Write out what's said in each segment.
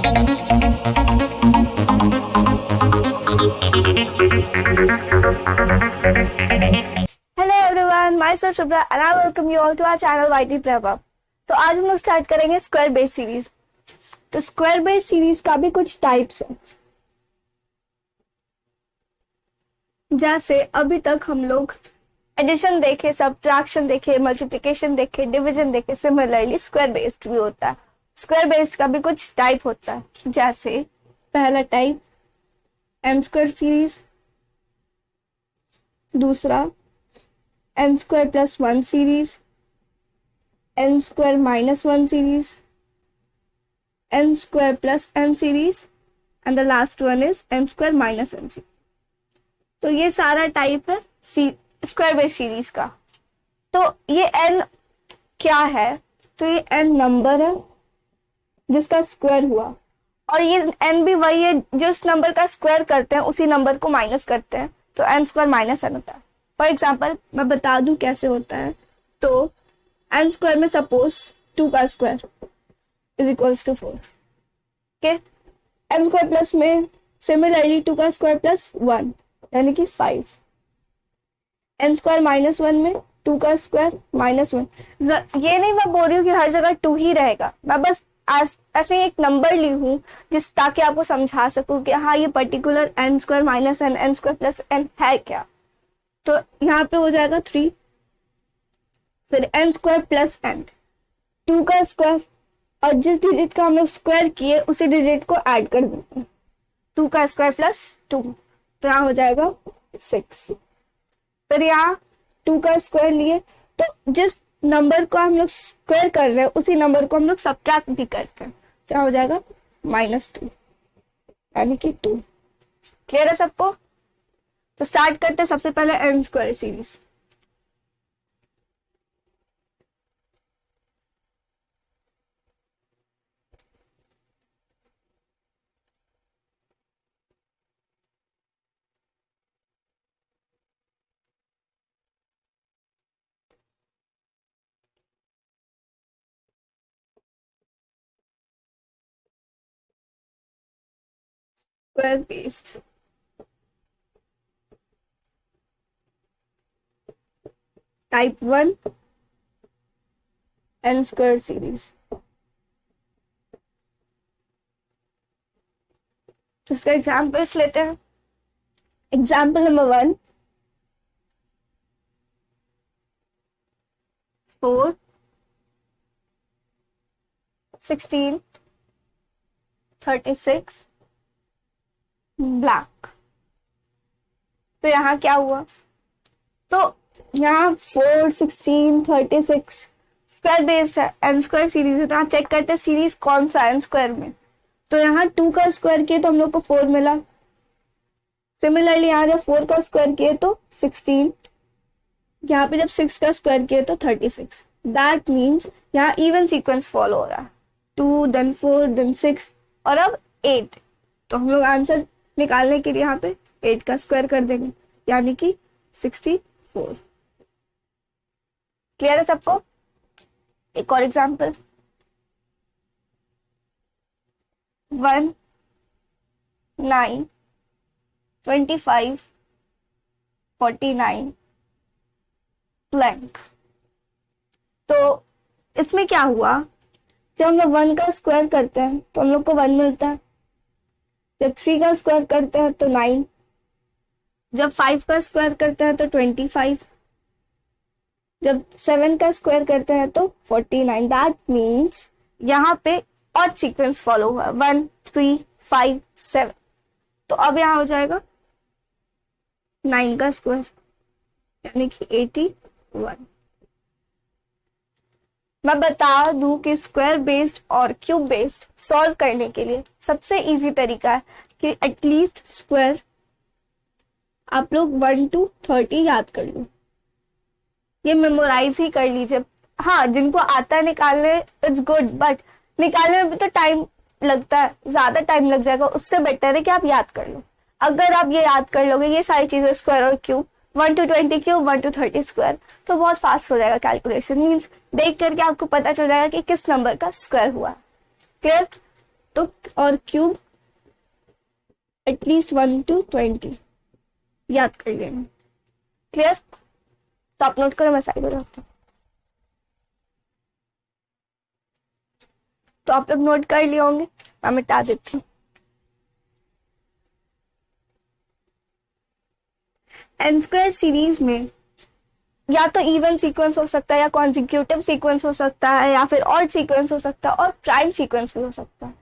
Hello everyone, myself Shubhra and I welcome you all to our channel YT Prabha. तो आज हम लोग start करेंगे स्क्वायर बेस सीरीज। तो स्क्वायर बेस सीरीज का भी कुछ टाइप्स है। जैसे अभी तक हम लोग एडिशन देखे, सब्ट्रैक्शन देखे, मल्टीप्लिकेशन देखे, डिवीजन देखे। सिमिलरली स्क्वायर बेस्ड भी होता है। स्क्वायर बेस्ड का भी कुछ टाइप होता है। जैसे पहला टाइप एम स्क्वायर सीरीज, दूसरा n square plus one series, n square minus one series, n square plus n series and the last one is n square minus n series. तो ये सारा टाइप है square base series का। तो ये N क्या है? तो ये एन नंबर है जिसका स्क्वायर हुआ, और ये एन भी वही है जो इस नंबर का स्क्वायर करते हैं, उसी नंबर को माइनस करते हैं, तो एन स्क्वायर माइनस एन होता है। फॉर एग्जाम्पल मैं बता दूं कैसे होता है। तो एन स्क्वायर में सपोज 2 का square is equals to 4। Okay, n square plus में सिमिलरली 2 का स्क्वायर प्लस 1 यानी कि 5। एन स्क्वायर माइनस 1 में 2 का स्क्वायर माइनस 1। ये नहीं मैं बोल रही हूँ कि हर जगह 2 ही रहेगा, मैं बस ऐसे एक नंबर ली हूँ जिस ताकि आपको समझा सकूं कि हाँ ये particular n square minus n, n square plus n है क्या। तो यहाँ पे हो जाएगा 3, फिर एन स्क्वायर प्लस एन, 2 का स्क्वायर, और जिस डिजिट का हम लोग स्क्वायर किए उसी डिजिट को ऐड कर देते हैं, 2 का स्क्वायर प्लस 2, तो यहाँ हो जाएगा 6। फिर यहाँ 2 का स्क्वायर लिए, तो जिस नंबर को हम लोग स्क्वायर कर रहे हैं उसी नंबर को हम लोग सब्ट्रैक्ट भी करते हैं, क्या हो जाएगा -2 यानी कि 2। क्लियर है सबको? तो स्टार्ट करते हैं सबसे पहले n square series. Square based type 1 n square series. तो इसका एग्जाम्पल्स लेते हैं। Example number 1, 4, 16, 36 blank. तो यहाँ क्या हुआ? तो यहाँ 4, 16, 36 स्क्वायर बेस्ड है, एन स्क्वायर सीरीज है। तो यहाँ चेक करते हैं सीरीज कौन सा एन स्क्वायर में। तो यहाँ 2 का स्क्वायर किए तो हम लोग को 4 मिला। सिमिलरली यहाँ जब 4 का स्क्वायर किए तो 16, यहाँ पे जब 6 का स्क्वायर किए तो 36। दैट मीन्स यहाँ इवन सीक्वेंस फॉलो हो रहा है, 2 देन 4 देन 6 और अब 8। तो हम लोग आंसर निकालने के लिए यहाँ पे 8 का स्क्वायर कर देंगे यानी कि 64। क्लियर है सबको? एक और एग्जांपल, 1, 9, 25, 49 ब्लैंक। तो इसमें क्या हुआ? जब हम लोग 1 का स्क्वायर करते हैं तो हम लोग को 1 मिलता है। जब 3 का स्क्वायर करते हैं तो 9, जब 5 का स्क्वायर करते हैं तो 25, जब 7 का स्क्वायर करते हैं तो 49। दैट मीन्स यहाँ पे और सीक्वेंस फॉलो हुआ 1, 3, 5, 7। तो अब यहाँ हो जाएगा 9 का स्क्वायर यानी कि 81। मैं बता दूं कि स्क्वायर बेस्ड और क्यूब बेस्ड सॉल्व करने के लिए सबसे इजी तरीका है कि एटलीस्ट स्क्वायर आप लोग 1 to 30 याद कर लो, ये मेमोराइज ही कर लीजिए। हाँ, जिनको आता है निकालने इट्स गुड, बट निकालने में भी तो टाइम लगता है, ज्यादा टाइम लग जाएगा। उससे बेटर है कि आप याद कर लो। अगर आप ये याद कर लोगे ये सारी चीजें, स्क्वायर और cube, 1 to 20 cube, 1 to 30 square, तो बहुत फास्ट हो जाएगा कैलकुलेशन। मीन्स देख करके आपको पता चल जाएगा कि किस नंबर का स्क्वायर हुआ। क्लियर? तो और क्यूब एटलीस्ट 1 to 20 याद कर लेंगे। क्लियर? तो आप नोट करो, मैं साइड हो जाता हूँ। तो आप लोग नोट कर लिए होंगे, मैं मिटा देती हूँ। एन स्क्वायर सीरीज में या तो इवन सीक्वेंस हो सकता है, या कॉन्जिक्यूटिव सीक्वेंस हो सकता है, या फिर ऑड सीक्वेंस हो सकता है, और प्राइम सीक्वेंस भी हो सकता है।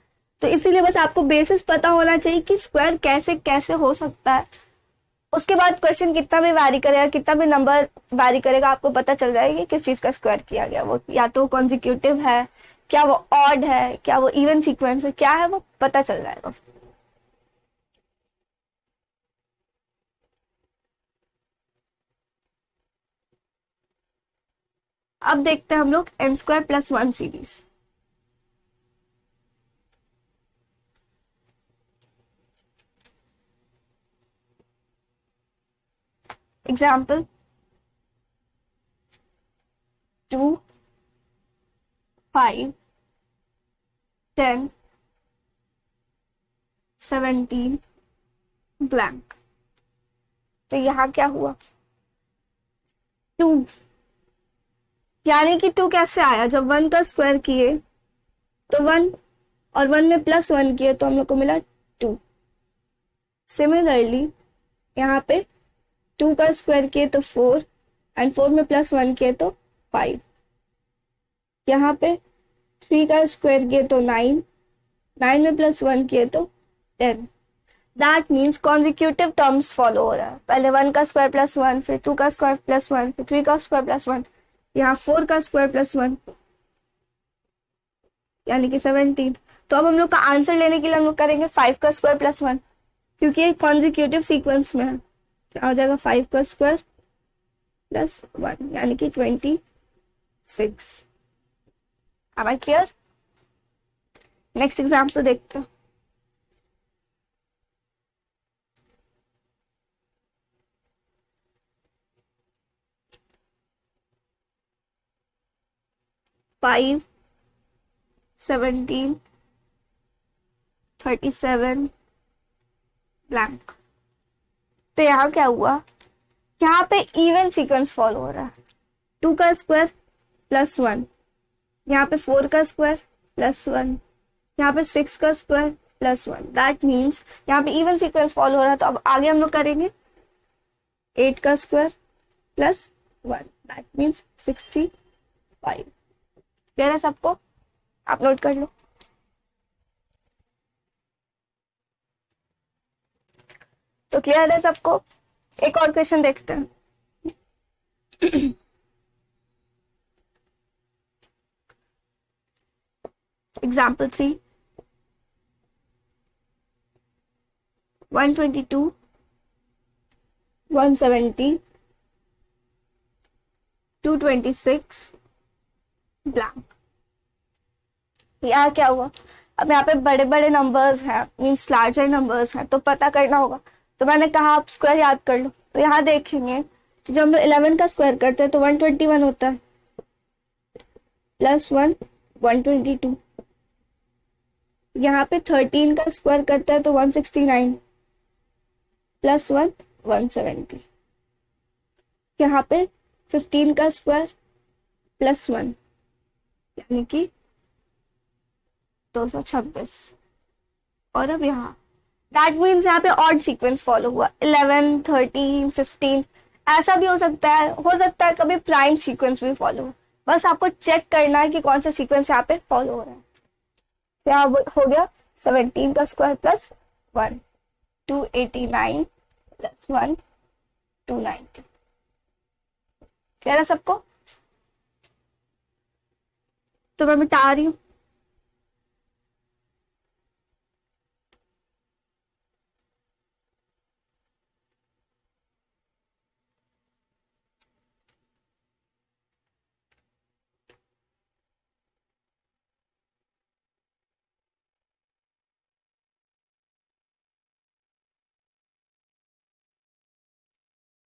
तो इसीलिए बस आपको बेसिस पता होना चाहिए कि स्क्वायर कैसे कैसे हो सकता है। उसके बाद क्वेश्चन कितना भी वैरी करेगा, कितना भी नंबर वैरी करेगा, आपको पता चल जाएगा कि किस चीज का स्क्वायर किया गया। वो या तो कॉन्जिक्यूटिव है, क्या वो ऑड है, क्या वो इवन सीक्वेंस है, क्या है, वो पता चल जाएगा। अब देखते हैं हम लोग n square plus 1 series. Example 2, 5, 10, 17 blank. तो यहां क्या हुआ? 2, यानी कि 2 कैसे आया? जब 1 का स्क्वायर किए तो 1, और 1 में प्लस 1 किए तो हम लोग को मिला 2। सिमिलरली यहाँ पे 2 का स्क्वायर किए तो 4, एंड 4 में प्लस 1 किए तो 5। यहाँ पे 3 का स्क्वायर किए तो 9, 9 में प्लस 1 किए तो 10। That means consecutive terms follow हो रहा है। पहले 1 का स्क्वायर प्लस 1, फिर 2 का स्क्वायर प्लस 1, फिर 3 का स्क्वायर प्लस 1, यहाँ 4 का स्क्वायर प्लस 1, यानी कि 17। तो अब हम लोग का आंसर लेने के लिए हम लोग करेंगे 5 का स्क्वायर प्लस 1, क्योंकि ये कॉन्जिक्यूटिव सीक्वेंस में है। क्या हो जाएगा? 5 का स्क्वायर प्लस 1, यानी कि 26। Am I clear? Next example देखते हैं। Five, 17, 37 blank. तो यहाँ क्या हुआ? यहाँ पे इवन सीक्वेंस फॉलो हो रहा है। 2 का स्क्वायर प्लस 1, यहाँ पे 4 का स्क्वायर प्लस 1, यहाँ पे 6 का स्क्वायर प्लस 1। दैट मीन्स यहाँ पे इवन सीक्वेंस फॉलो हो रहा है। तो अब आगे हम लोग करेंगे 8 का square plus 1, that means 65। Clear है सबको? आप नोट कर लो। तो क्लियर है सबको? एक और क्वेश्चन देखते हैं। Example 3, 122, 170, 226 blank. यहाँ क्या हुआ? अब यहाँ पे बड़े बड़े नंबर्स हैं, मीन्स लार्जर नंबर्स हैं, तो पता करना होगा। तो मैंने कहा आप स्क्वायर याद कर लो। तो यहाँ देखेंगे तो जब हम लोग 11 का स्क्वायर करते हैं तो 121 होता है, प्लस 1 122। यहाँ पे 13 का स्क्वायर करते हैं तो 169, प्लस 1 170। यहाँ पे 15 का स्क्वायर प्लस 1, यानी कि 226। और अब यहाँ दैट मीन्स यहाँ पे ऑड सीक्वेंस फॉलो हुआ, 11, 13, 15। ऐसा भी हो सकता है कभी प्राइम सीक्वेंस भी फॉलो हो। बस आपको चेक करना है कि कौन सा सीक्वेंस यहाँ पे फॉलो हो रहा है। तो यहाँ हो गया 17 का स्क्वायर प्लस 1, 289 प्लस 1, 290। क्लियर है सबको? तो मैं मिटा रही हूँ।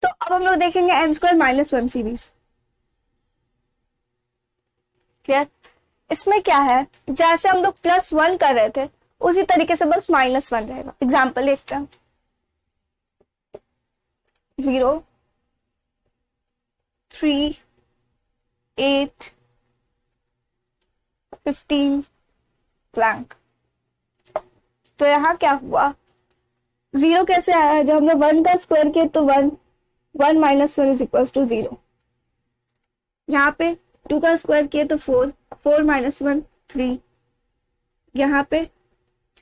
तो अब हम लोग देखेंगे n square minus 1 series. Clear? इसमें क्या है, जैसे हम लोग प्लस 1 कर रहे थे उसी तरीके से बस -1 रहेगा। एग्जाम्पल देखते हैं। 0, 3, 8, 15 ब्लैंक। तो यहाँ क्या हुआ, 0 कैसे आया, जब हमने 1 का स्क्वायर किया तो 1 -1 इज इक्वल टू 0। यहाँ पे 2 का स्क्वायर किया तो 4 -1 3। यहाँ पे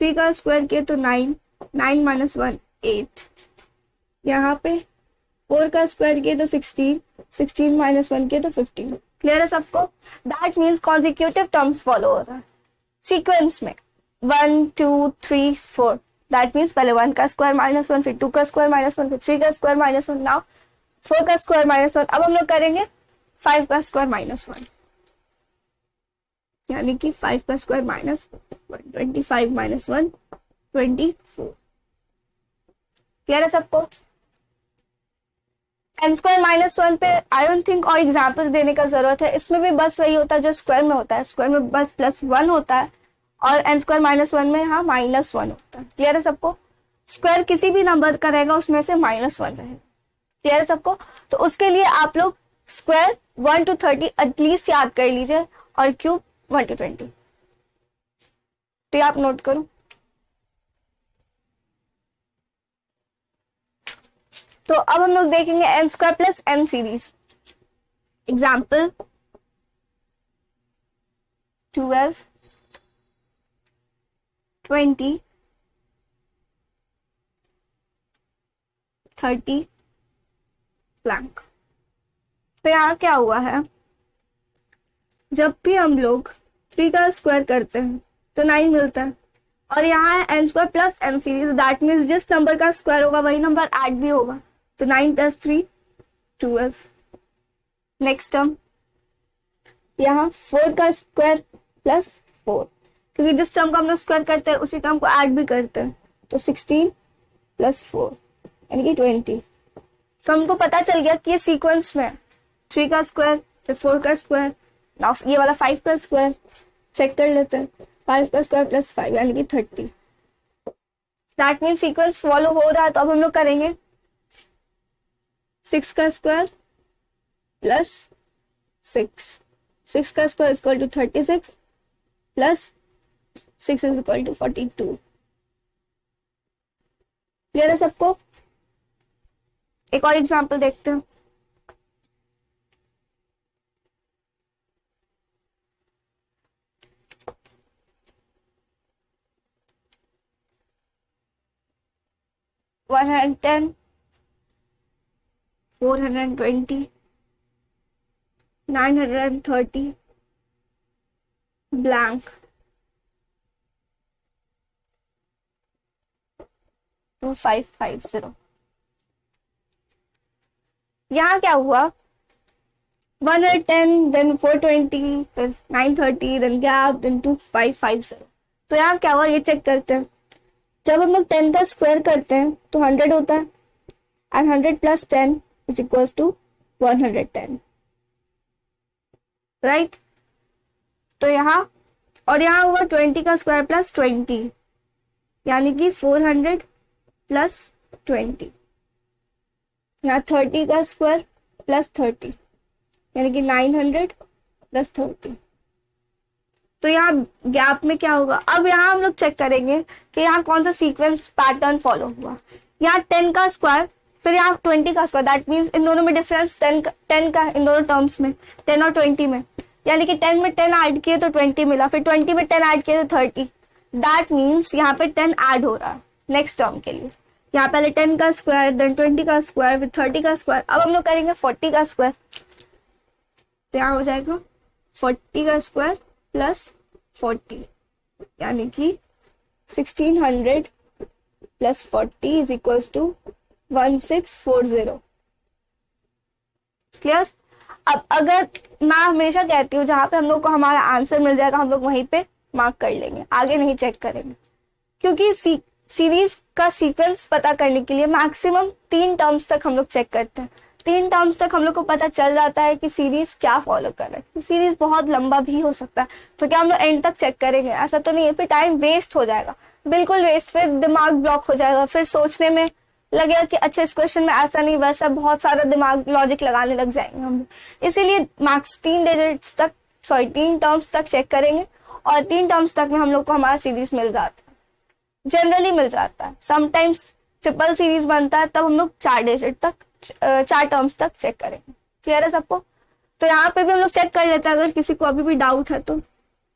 3 का स्क्वायर किया तो 9 -1 8। यहाँ पे 4 का स्क्वायर किया तो 16 -1 किया तो 15। क्लियर है सबको? That means consecutive terms follow हो रहा है सीक्वेंस में, 1 2 3 4। दैट मीन्स पहले 1 का स्क्वायर -1, फिर 2 का स्क्वायर -1, फिर 3 का स्क्वायर -1, नाउ 4 का स्क्वायर -1। अब हम लोग करेंगे 5 का स्क्वायर -1, यानी कि 5 का स्क्वायर -1, 25 -1 24। क्लियर है सबको? n स्क्वायर -1 पे आई डोंट थिंक और एग्जाम्पल्स देने का जरूरत है, इसमें भी बस वही होता है जो स्क्वायर में होता है, स्क्वायर में बस +1 होता है और n स्क्वायर -1 में यहाँ -1 होता है। क्लियर है सबको? स्क्वायर किसी भी नंबर का रहेगा उसमें से -1 रहेगा। क्लियर है सबको? तो उसके लिए आप लोग स्क्वायर 1 to 30 एटलीस्ट याद कर लीजिए और क्यूब 1 to 20। तो आप नोट करो। तो अब हम लोग देखेंगे n square plus n series. Example 12, 20, 30 blank. तो यहाँ क्या हुआ है, जब भी हम लोग 3 का स्क्वायर करते हैं तो 9 मिलता है, और यहाँ है n square plus n series. That means जिस नंबर का स्क्वायर होगा वही नंबर ऐड भी होगा, तो 9 + 3 12। नेक्स्ट टर्म यहाँ 4 का स्क्वायर प्लस 4, क्योंकि जिस टर्म को हम लोग स्क्वायर करते हैं उसी टर्म को ऐड भी करते हैं, तो 16 + 4 यानी कि 20। तो हमको पता चल गया कि ये सीक्वेंस में 3 का स्क्वायर फिर 4 का स्क्वायर, नाउ ये वाला 5 का स्क्वायर चेक कर लेते हैं, 5 का स्क्वायर प्लस 5 यानी कि 30। दैट मीन सीक्वेंस फॉलो हो रहा है। तो अब हम लोग करेंगे 6 का स्क्वायर प्लस 6, 6 का square is equal to 36 plus 6 is equal to 42। Clear है सबको? एक और एग्जांपल देखते हैं। One 10, 420, 930 blank 2550। यहाँ क्या हुआ, 110 देन 420 फिर 930 देन गैप देन 2550। तो यहाँ क्या हुआ ये चेक करते हैं। जब हम लोग 10 का स्क्वायर करते हैं तो 100 होता है, and 100 + 10 is equals to 110, right? तो यहाँ और यहाँ हुआ 20 का स्क्वायर प्लस 20 यानी कि 400 + 20। यहाँ 30 का स्क्वायर प्लस 30 यानी कि 900 + 30। तो यहाँ गैप में क्या होगा, अब यहाँ हम लोग चेक करेंगे कि यहाँ कौन सा सीक्वेंस पैटर्न फॉलो हुआ। यहाँ 10 का स्क्वायर फिर यहाँ 20 का स्क्वायर, दैट मीन्स इन दोनों में डिफरेंस 10 का इन दोनों टर्म्स में, 10 और 20 में, यानी कि 10 में 10 ऐड किए तो 20 मिला, फिर 20 में 10 ऐड किए तो 30। दैट मीन्स यहाँ पे 10 ऐड हो रहा है नेक्स्ट टर्म के लिए। यहाँ पहले 10 का स्क्वायर देन 20 का स्क्वायर फिर 30 का स्क्वायर। अब हम लोग करेंगे 40 का स्क्वायर, तो यहाँ हो जाएगा 40 का स्क्वायर प्लस 40 यानी कि 1600 + 40 इज इक्वल्स टू 1640। क्लियर? अब अगर मैं हमेशा कहती हूँ जहां पे हम लोग को हमारा आंसर मिल जाएगा हम लोग वहीं पे मार्क कर लेंगे, आगे नहीं चेक करेंगे, क्योंकि सीरीज का सीक्वेंस पता करने के लिए मैक्सिमम 3 टर्म्स तक हम लोग चेक करते हैं। 3 टर्म्स तक हम लोग को पता चल जाता है कि सीरीज क्या फॉलो कर रहा है। सीरीज बहुत लंबा भी हो सकता है, तो क्या हम लोग एंड तक चेक करेंगे? ऐसा तो नहीं है, फिर टाइम वेस्ट हो जाएगा, बिल्कुल वेस्ट। फिर दिमाग ब्लॉक हो जाएगा, फिर सोचने में लगेगा कि अच्छा इस क्वेश्चन में ऐसा नहीं वैसा, बहुत सारा दिमाग लॉजिक लगाने लग जाएंगे हम लोग। इसीलिए मैक्स 3 डिजिट्स तक, सॉरी 3 टर्म्स तक चेक करेंगे, और 3 टर्म्स तक में हम लोग को हमारा सीरीज मिल जाता है, जनरली मिल जाता है। समटाइम्स ट्रिपल सीरीज बनता है, तब हम लोग 4 डिजिट तक, 4 टर्म्स तक चेक करेंगे। क्लियर है सबको? तो यहाँ पे भी हम लोग चेक कर लेते हैं, अगर किसी को अभी भी डाउट है तो।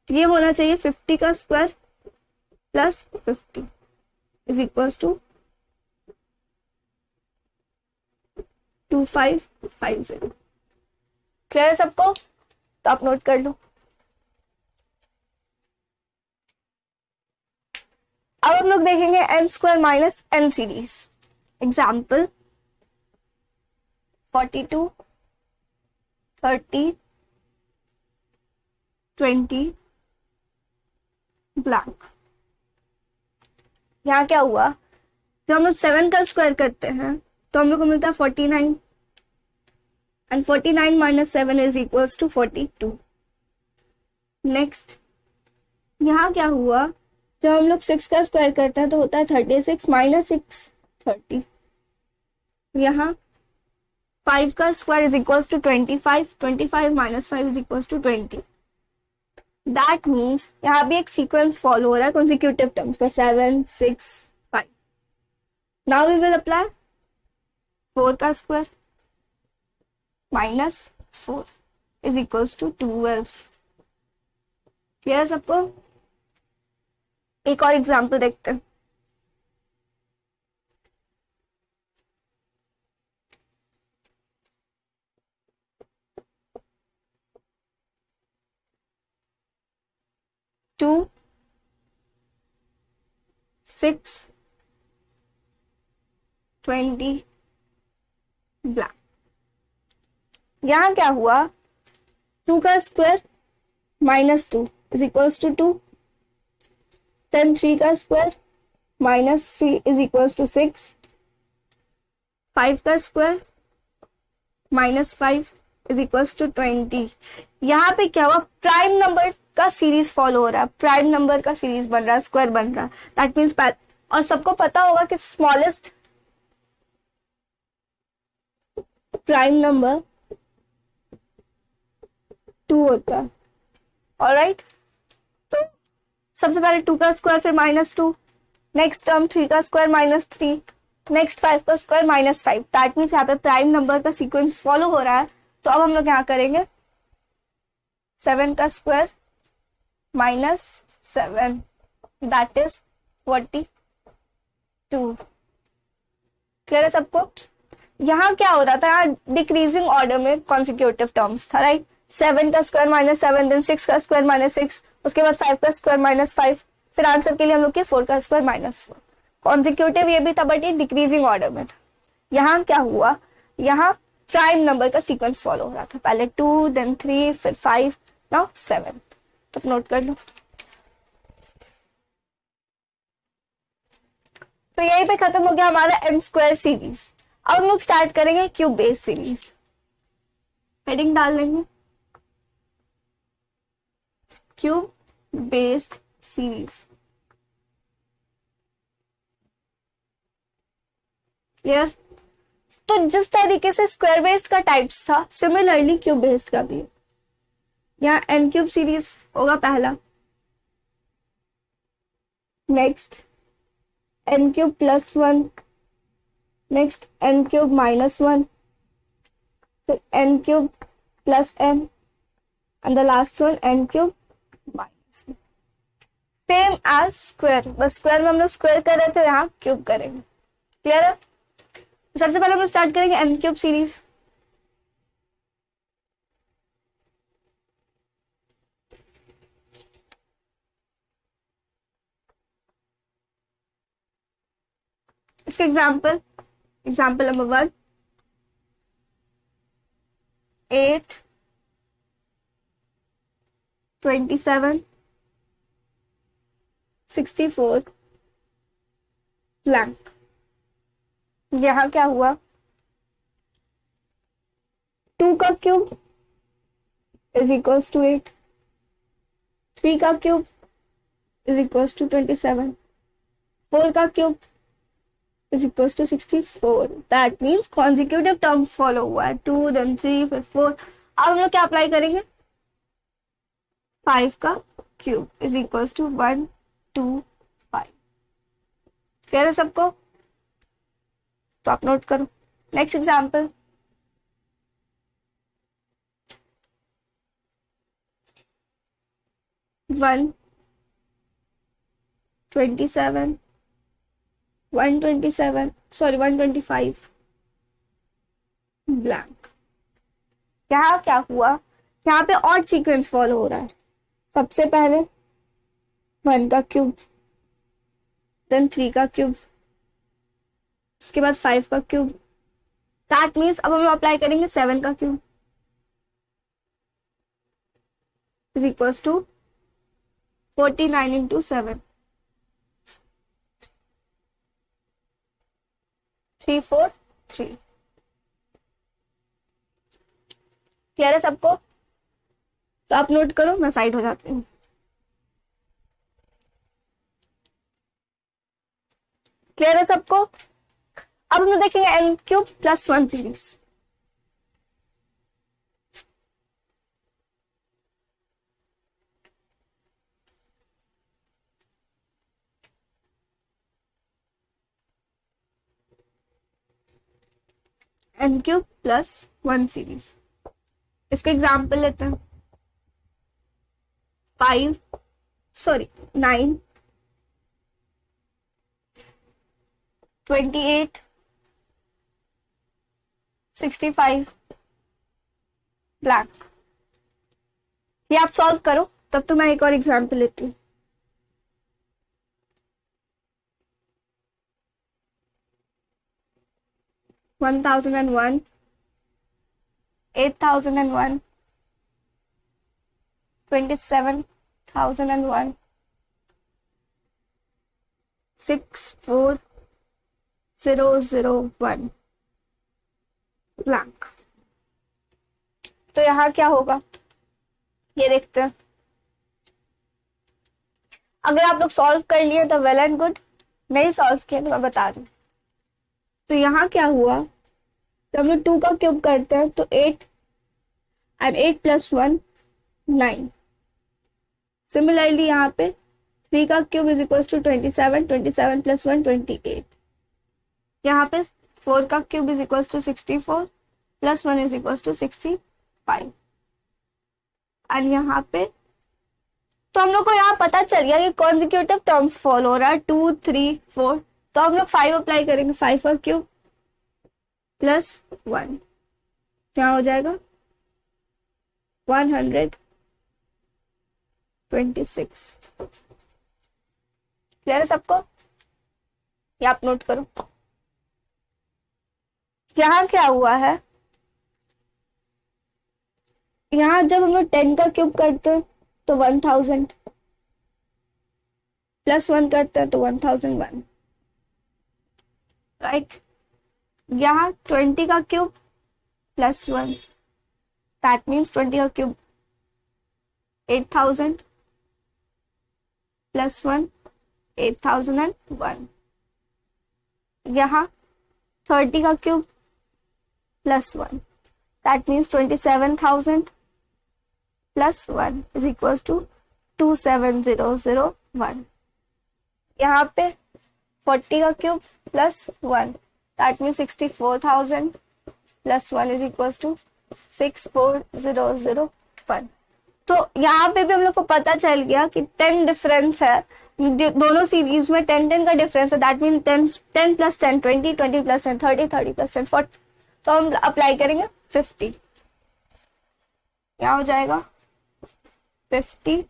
ये होना चाहिए 50 का square plus 50 is equal to 2550। Clear है सबको? तो आप नोट कर लो। अब हम लोग देखेंगे n square minus n series. Example 42, 30, 20 blank. यहाँ क्या हुआ, जब हम लोग 7 का स्क्वायर करते हैं तो हम लोग को मिलता है 49, and 49 minus 7 is equals to 42। Next यहाँ क्या हुआ, जब हम लोग 6 का स्क्वायर करते हैं तो होता है 36 माइनस 6 30। यहाँ 5 का square is equals to 25, 25 minus 5 is equals to 20। That means यहाँ भी एक सीक्वेंस फॉलो हो रहा है कॉन्सिक्यूटिव टर्म्स का, 7 6 5। नाउ वी विल अप्लाई 4 का square minus 4 is equals to 12। Clear सबको? एक और एग्जाम्पल देखते हैं। Two 6 20 blank. यहां क्या हुआ, 2 का square minus 2 is equals to 2, then 3 का square minus 3 is equals to 6, 5 का square minus 5 is equals to 20। यहाँ पे क्या हुआ, प्राइम नंबर का सीरीज फॉलो हो रहा है, प्राइम नंबर का सीरीज बन रहा है, स्क्वायर बन रहा है। दैट मीन्स, और सबको पता होगा कि स्मॉलेस्ट प्राइम नंबर 2 होता है। ऑलराइट, तो सबसे पहले 2 का स्क्वायर, फिर माइनस 2, नेक्स्ट टर्म 3 का स्क्वायर माइनस 3, नेक्स्ट 5 का स्क्वायर माइनस 5। दैट मीन्स यहाँ पे प्राइम नंबर का सीक्वेंस फॉलो हो रहा है। तो अब हम लोग यहाँ करेंगे 7 का square minus 7, that is 42। Clear है सबको? यहाँ क्या हो रहा था, यहाँ डिक्रीजिंग ऑर्डर में कॉन्सिक्यूटिव टर्म्स था, राइट? 7 का स्क्वायर माइनस 7, देन 6 का स्क्वायर माइनस 6, उसके बाद 5 का स्क्वायर माइनस 5, फिर आंसर के लिए हम लोग के 4 का स्क्वायर माइनस 4। कॉन्सिक्यूटिव ये भी था, बट ये डिक्रीजिंग ऑर्डर में था। यहाँ क्या हुआ, यहाँ प्राइम नंबर का सीक्वेंस फॉलो हो रहा था, पहले 2, देन 3, फिर 5, नाउ 7। तो नोट कर लो। तो यहीं पे खत्म हो गया हमारा एन स्क्वायर सीरीज। अब हम लोग स्टार्ट करेंगे क्यूब बेस सीरीज। हेडिंग डाल लेंगे क्यूब बेस्ड सीरीज। क्लियर? तो जिस तरीके से स्क्वायर बेस्ड का टाइप्स था, सिमिलरली क्यूब बेस्ड का भी है। यहाँ एन क्यूब सीरीज होगा पहला, next n cube plus 1, next n cube minus 1, फिर n cube plus n, and the last one n cube minus 1। Same as square, बस स्क्वायर में हम लोग स्क्वायर कर रहे थे, यहाँ क्यूब करेंगे। क्लियर है? सबसे पहले हम लोग स्टार्ट करेंगे एन क्यूब सीरीज। इसके एग्जाम्पल नंबर 1, 8, 27, 64 ब्लैंक। यहाँ क्या हुआ, 2 का क्यूब इज इक्वल्स टू 8, 3 का क्यूब इज इक्वल्स टू 27, 4 का cube is equals to 64. That means consecutive terms follow हुआ है, 2 then 3 फिर 4. अब हम लोग क्या अप्लाई करेंगे, 5 का cube is equals to 1 2 5. Clear है सबको? तो आप नोट करो. Next example, one 27 127 sorry 125 blank. यहाँ क्या हुआ, यहाँ पे ऑड सीक्वेंस फॉलो हो रहा है. सबसे पहले 1 का क्यूब, देन 3 का क्यूब, उसके बाद 5 का क्यूब. दैट मीन्स अब हम अप्लाई करेंगे 7 का cube is equals to 49 into 7, 3 4 3. Clear है सबको? तो आप नोट करो, मैं साइड हो जाती हूँ. क्लियर है सबको? अब हम देखेंगे n cube plus 1 series. n cube plus 1 series. इसके एग्जाम्पल लेते हैं. 9 28 65 ब्लैंक. ये आप सॉल्व करो, तब तो मैं एक और एग्जाम्पल लेती हूँ. One 1001 8001 27001 64001 blank. तो यहाँ क्या होगा ये देखते हैं. अगर आप लोग सॉल्व कर लिए तो वेल एंड गुड, नहीं सॉल्व किया तो मैं बता दूं. तो यहाँ क्या हुआ, जब हम लोग 2 का क्यूब करते हैं तो 8 एंड 8 प्लस 1 9. सिमिलरली यहाँ पे 3 का cube is equal to 27, 27 plus 1 28. यहाँ पे 4 का cube is equal to 64 plus 1 is equal to 65. And यहाँ पे तो हम लोग को यहाँ पता चल गया कि कॉन्जिक्यूटिव टर्म्स फॉलो हो रहा है 2 3 4. तो हम लोग 5 अप्लाई करेंगे, 5 का क्यूब प्लस 1 क्या हो जाएगा 126. क्लियर है सबको? ये आप नोट करो. यहाँ क्या हुआ है, यहाँ जब हम लोग 10 का क्यूब करते हैं तो 1000 प्लस 1 करते हैं तो 1001 राइट. यहाँ 20 का क्यूब प्लस 1, दैट मीन्स 20 का क्यूब 8000 प्लस 1 8001. यहाँ 30 का cube plus 1, that means 27000 plus 1 is equals to 27001. यहाँ पे 40 का cube plus 1, that means 64000 plus 1 is equals to 64001. तो यहाँ पे भी हम लोग को पता चल गया कि 10 डिफरेंस है दोनों सीरीज में. 10 का डिफरेंस है, that mean 10 plus 10 20, 20 plus 10 30, 30 plus 10 40. तो हम अप्लाई करेंगे 50. क्या हो जाएगा 50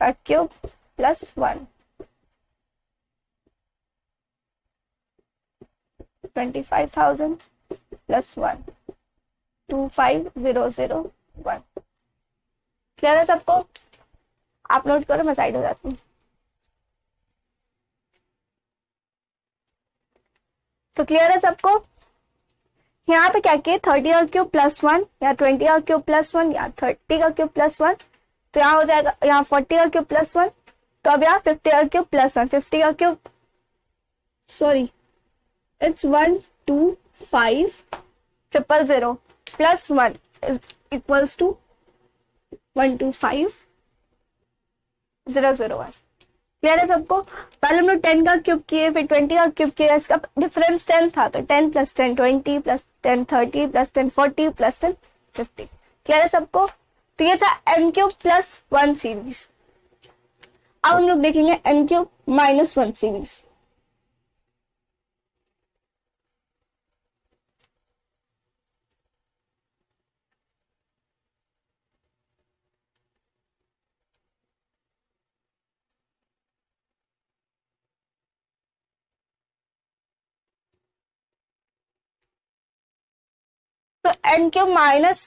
का क्यूब प्लस 1 25,000 प्लस 1 25001. क्लियर है सबको? आप नोट करो, मैं साइड हो जाती हूँ. तो क्लियर है सबको? यहाँ पे क्या किए 30 का क्यूब प्लस 1 या 20 का क्यूब प्लस 1 या 30 का क्यूब प्लस 1, तो यहाँ हो जाएगा यहाँ 40 का क्यूब प्लस 1, तो अब यहाँ 50 का क्यूब प्लस 1, 50 का cube sorry it's 1 2 5 000 plus 1 is equals to 1 2 5 001। Clear है सबको? पहले हम लोग 10 का क्यूब किए, फिर 20 का क्यूब किया, इसका डिफरेंस 10 था, तो 10 plus 10 20 plus 10 30 plus 10 40 plus 10 50। Clear है सबको? तो ये था n क्यूब प्लस 1 सीरीज। अब हम लोग देखेंगे n क्यूब माइनस 1 सीरीज। तो n क्यूब माइनस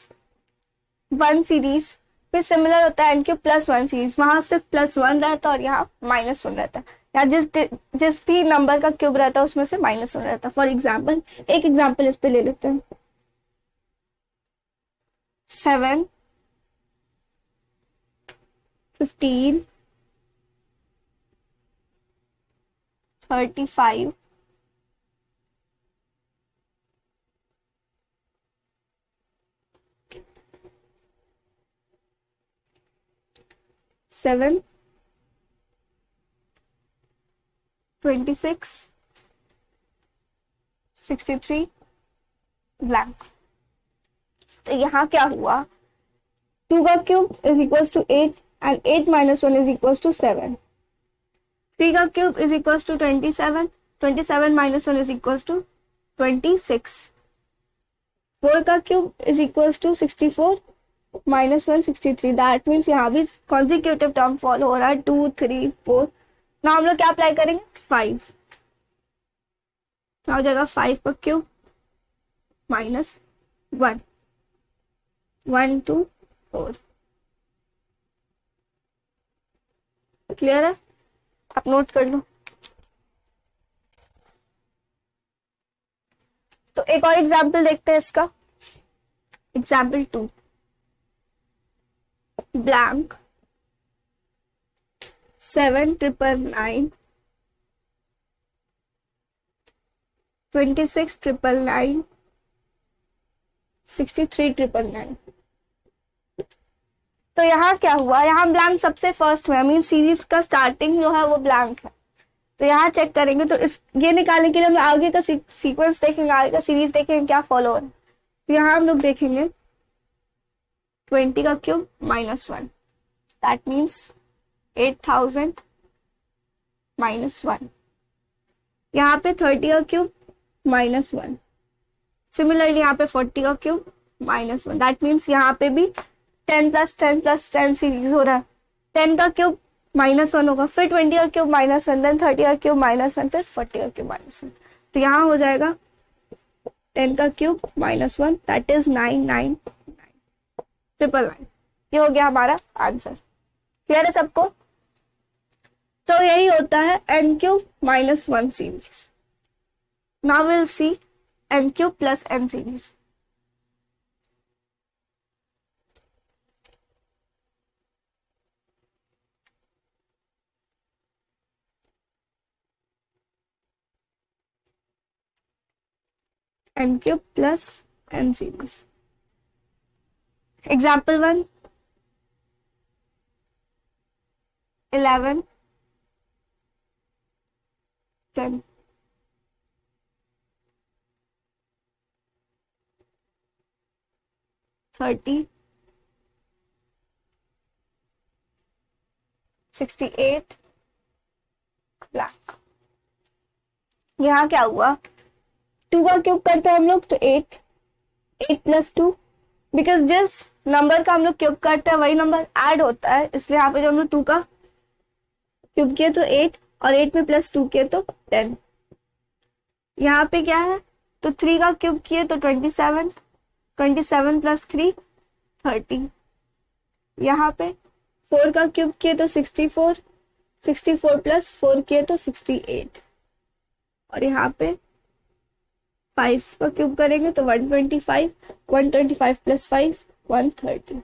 1 सीरीज फिर सिमिलर होता है n क्यूब प्लस 1 सीरीज, वहां सिर्फ प्लस 1 रहता है और यहाँ माइनस 1 रहता है, या जिस भी नंबर का क्यूब रहता है उसमें से माइनस 1 रहता है। फॉर एग्जाम्पल एक एग्जाम्पल इस पे ले लेते हैं, 7 15 35 7 26 63 ब्लैंक। तो यहाँ क्या हुआ 2 का cube is equals to 8 and 8 minus 1 is equals to 7। 3 का cube is equals to 27, 27 minus 1 is equals to 26। 4 का cube is equals to 64 minus 1 63। That means यहाँ भी कॉन्जिक्यूटिव टर्म फॉलो हो रहा है 2 3 4। ना हम लोग क्या अप्लाई करेंगे 5, क्या हो जाएगा 5 का क्यूब माइनस 1 1 2 4। क्लियर है? आप नोट कर लो। तो एक और एग्जाम्पल देखते हैं इसका, एग्जाम्पल 2 ब्लैंक 7 999 26 999 63 999। तो यहाँ क्या हुआ, यहाँ ब्लैंक सबसे फर्स्ट में, मीन सीरीज का स्टार्टिंग जो है वो ब्लैंक है। तो यहाँ चेक करेंगे तो इस ये निकालने के लिए हम आगे का सीक्वेंस देखेंगे, आगे का सीरीज देखेंगे क्या फॉलो हो रहा है। तो यहाँ हम लोग देखेंगे 20 का cube minus 1, that means 8000 minus 1। यहाँ पे 30 का क्यूब माइनस 1, सिमिलरली यहाँ पे 40 का क्यूब माइनस 1, दैट मीन्स यहाँ पे भी 10 प्लस 10 प्लस 10 सीरीज हो रहा है। 10 का क्यूब माइनस 1 होगा, फिर 20 का क्यूब माइनस 1, देन 30 का क्यूब माइनस 1, फिर 40 का क्यूब माइनस 1। तो यहाँ हो जाएगा 10 का क्यूब माइनस 1, दैट इज 999 999। ये हो गया हमारा आंसर। क्लियर है सबको? तो यही होता है n cube minus 1 series. Now will see n cube plus n series. n cube plus n series. Example 1 11 10 30 68 blank. यहाँ क्या हुआ 2 का क्यूब करते हैं हम लोग तो 8 प्लस 2, बिकॉज जिस नंबर का हम लोग क्यूब करते हैं वही नंबर ऐड होता है, इसलिए यहाँ पे जो हम लोग 2 का क्यूब किए तो 8 और 8 में प्लस 2 किए तो 10। यहाँ पे क्या है तो 3 का क्यूब किए तो 27, 27 प्लस 3 30। यहाँ पे 4 का क्यूब किए तो 64, 64 प्लस 4 किए तो 68। और यहाँ पे 5 का क्यूब करेंगे तो 125, 125 प्लस 5 130।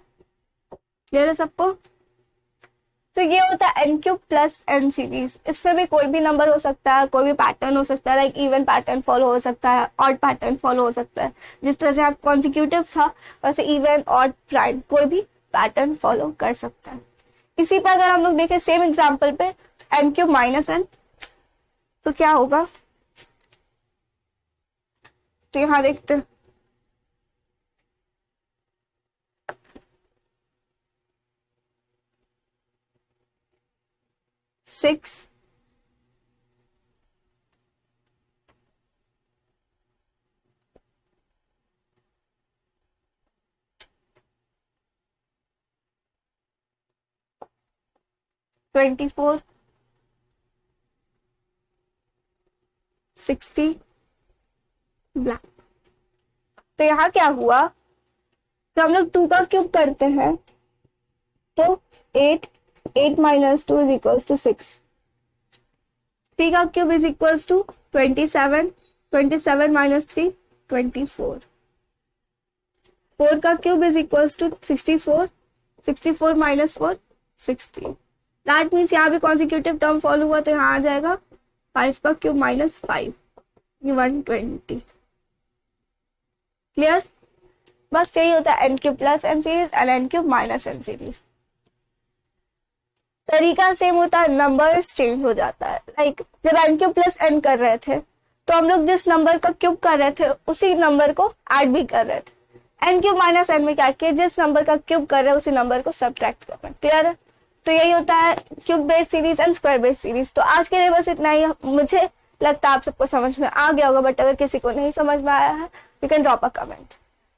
क्लियर है सबको? तो ये होता है n cube plus n series. इसमें भी कोई भी नंबर हो सकता है, कोई भी पैटर्न हो सकता है, लाइक इवन पैटर्न फॉलो हो सकता है, ऑड पैटर्न फॉलो हो सकता है। जिस तरह से आप कॉन्सिक्यूटिव था वैसे इवन, ऑड, प्राइम कोई भी पैटर्न फॉलो कर सकता है। इसी पर अगर हम लोग देखें सेम एग्जाम्पल पे n क्यूब माइनस n, तो क्या होगा? तो यहां देखते हैं 6 24 60 ब्लैक। तो यहाँ क्या हुआ? तो हम लोग 2 का क्यूब करते हैं तो 8, 8 माइनस 2 इज इक्वल्स टू 6। 3 का cube is equals to 27, 27 minus 3 24। 4 का cube is equals to 64, 64 minus 4 16। That means यहाँ भी कॉन्सिक्यूटिव टर्म फॉलो हुआ तो यहाँ आ जाएगा 5 का क्यूब माइनस 5, 120। क्लियर? बस यही होता है n cube plus n series and n cube minus n series. तरीका सेम होता है, नंबर्स चेंज हो जाता है। लाइक जब n क्यूब प्लस n कर रहे थे तो हम लोग जिस नंबर का क्यूब कर रहे थे उसी नंबर को ऐड भी कर रहे थे। n क्यूब माइनस n में क्या किया, जिस नंबर का क्यूब कर रहे हैं उसी नंबर को सब्ट्रैक्ट कर रहे हैं। क्लियर है? तो यही होता है cube based series and square based series. तो आज के लिए बस इतना ही। मुझे लगता है आप सबको समझ में आ गया होगा, बट अगर किसी को नहीं समझ में आया है you can drop a comment.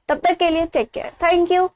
तब तक के लिए टेक केयर, थैंक यू।